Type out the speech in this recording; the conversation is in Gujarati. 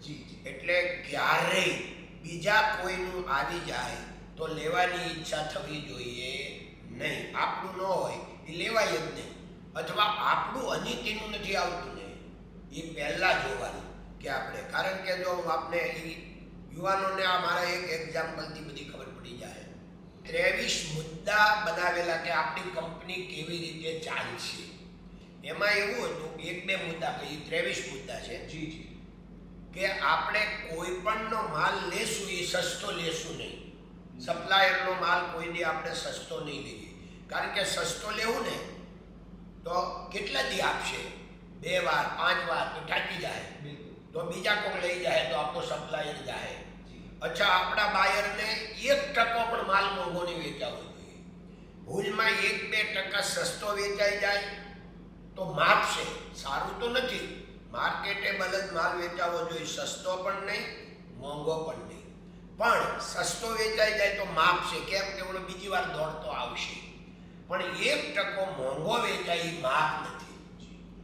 જી જી. એટલે ક્યારેય બીજા કોઈનું આવી જાય તો લેવાની ઈચ્છા થવી જોઈએ નહીં. આપણું ન હોય એ લેવાય જ નહીં, અથવા આપણું અનિતિનું નથી આવતું ને એ પહેલાં જોવાનું કે આપણે, કારણ કે જો આપણે યુવાનોને આ મારા એક એક્ઝામ્પલથી બધી ખબર પડી જાય. 23 મુદ્દા બનાવેલા કે આપણી કંપની કેવી રીતે ચાલશે. એમાં એવું હતું, એક બે મુદ્દા કે 23 મુદ્દા છે જી જી. કે આપણે કોઈ પણનો માલ લેશું એ સસ્તો લેશું નહીં. સપ્લાયરનો માલ કોઈ દી આપણે સસ્તો નહીં લઈએ, કારણ કે સસ્તો લેવું ને તો કેટલા દી આપશે, 2 વાર 5 વાર તો ટાંકી જાય, બિલકુલ. તો બીજા કોઈ લઈ જાય તો આપણો સપ્લાયર જાય. જી. અચ્છા, આપણા બાયરને 1% પણ માલ મોંઘો નહીં વેચાવો જોઈએ. ભૂલમાં 1-2% સસ્તો વેચાઈ જાય તો માપશે, સારું તો નથી. માર્કેટેબલ જ માલ વેચાવો જોઈએ, સસ્તો પણ નહીં મોંઘો પણ નહીં. પણ સસ્તો વેચાઈ જાય તો માપશે, કેમ કે ઓલો બીજી વાર દોડતો આવશે. પણ 1% મોંઘો વેચાય એ માપ નથી.